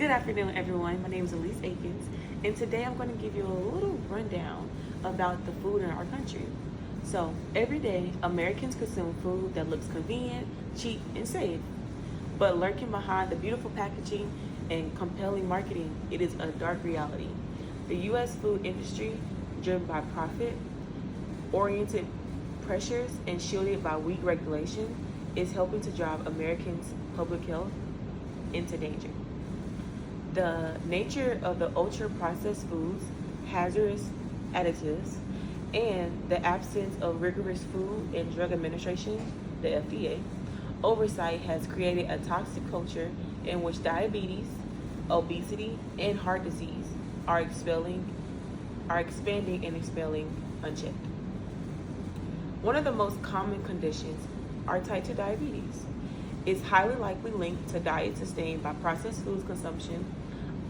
Good afternoon, everyone. My name is Alyse Akins, and today I'm going to give you a little rundown about the food in our country. So, every day, Americans consume food that looks convenient, cheap, and safe. But lurking behind the beautiful packaging and compelling marketing, it is a dark reality. The U.S. food industry, driven by profit, oriented pressures, and shielded by weak regulation, is helping to drive Americans' public health into danger. The nature of the ultra-processed foods, hazardous additives, and the absence of rigorous Food and Drug Administration, the FDA, oversight has created a toxic culture in which diabetes, obesity, and heart disease are expanding and expelling unchecked. One of the most common conditions are type 2 diabetes. It's highly likely linked to diet sustained by processed foods consumption,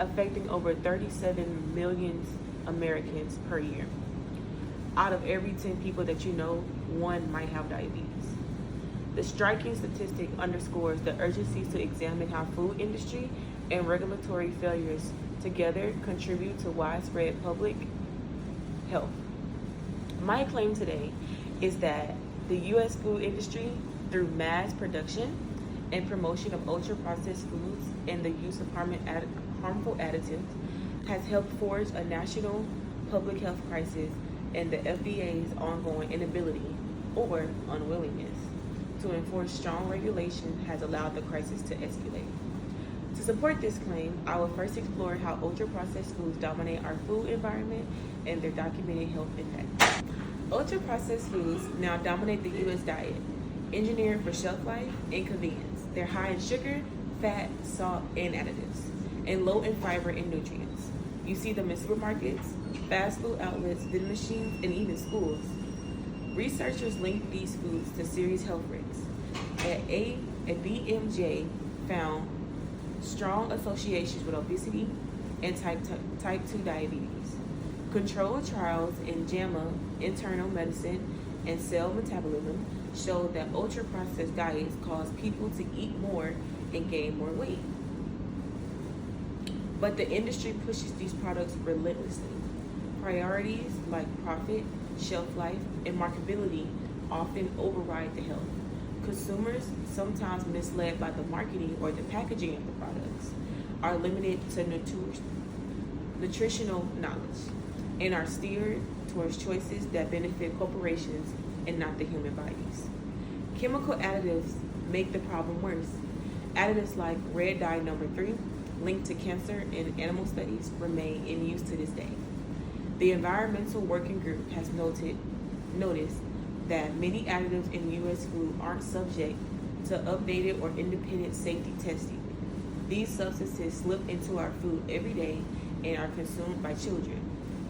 affecting over 37 million Americans per year. Out of every 10 people that you know, one might have diabetes. The striking statistic underscores the urgency to examine how food industry and regulatory failures together contribute to widespread public health. My claim today is that the U.S. food industry, through mass production and promotion of ultra-processed foods and the use of harmful additives, has helped forge a national public health crisis, and the FDA's ongoing inability or unwillingness to enforce strong regulation has allowed the crisis to escalate. To support this claim, I will first explore how ultra-processed foods dominate our food environment and their documented health impacts. Ultra-processed foods now dominate the U.S. diet, engineered for shelf life and convenience. They're high in sugar, fat, salt, and additives, and low in fiber and nutrients. You see them in supermarkets, fast food outlets, vending machines, and even schools. Researchers link these foods to serious health risks. A BMJ found strong associations with obesity and type 2 diabetes. Controlled trials in JAMA, internal medicine, and cell metabolism showed that ultra-processed diets cause people to eat more and gain more weight. But the industry pushes these products relentlessly. Priorities like profit, shelf life, and marketability often override the health. Consumers, sometimes misled by the marketing or the packaging of the products, are limited to nutritional knowledge and are steered towards choices that benefit corporations and not the human bodies. Chemical additives make the problem worse. Additives like red dye number 3, linked to cancer in animal studies, remain in use to this day. The Environmental Working Group has noticed that many additives in U.S. food aren't subject to updated or independent safety testing. These substances slip into our food every day and are consumed by children,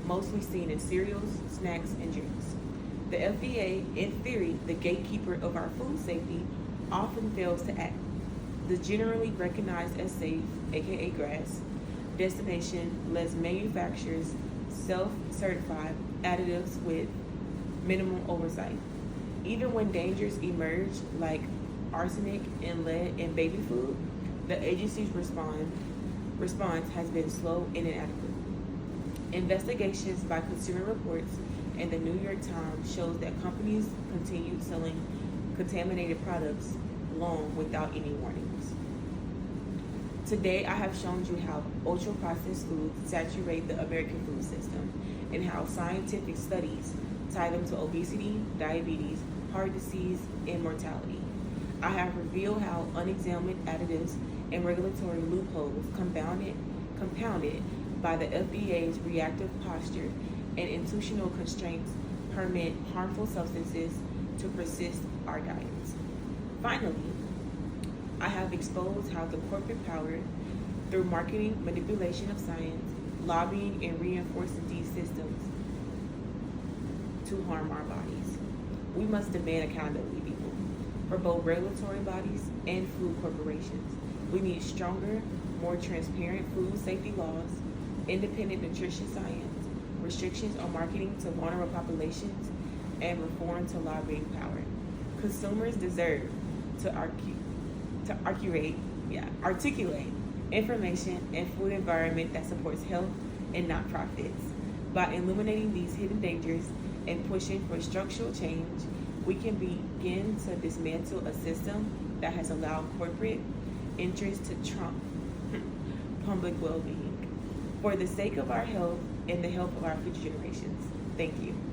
mostly seen in cereals, snacks, and drinks. The FDA, in theory, the gatekeeper of our food safety, often fails to act. The generally recognized as safe, aka GRAS, designation lets manufacturers self-certify additives with minimal oversight. Even when dangers emerge, like arsenic and lead in baby food, the agency's response has been slow and inadequate. Investigations by Consumer Reports and the New York Times shows that companies continue selling contaminated products long without any warnings. Today, I have shown you how ultra-processed foods saturate the American food system and how scientific studies tie them to obesity, diabetes, heart disease, and mortality. I have revealed how unexamined additives and regulatory loopholes compounded by the FDA's reactive posture and institutional constraints permit harmful substances to persist our diets. Finally, I have exposed how the corporate power, through marketing, manipulation of science, lobbying, and reinforcing these systems to harm our bodies. We must demand accountability, people, for both regulatory bodies and food corporations. We need stronger, more transparent food safety laws, independent nutrition science, restrictions on marketing to vulnerable populations, and reform to lobbying power. Consumers deserve to articulate information, and food environment that supports health and not profits. By eliminating these hidden dangers and pushing for structural change, we can begin to dismantle a system that has allowed corporate interests to trump public well-being for the sake of our health and the health of our future generations. Thank you.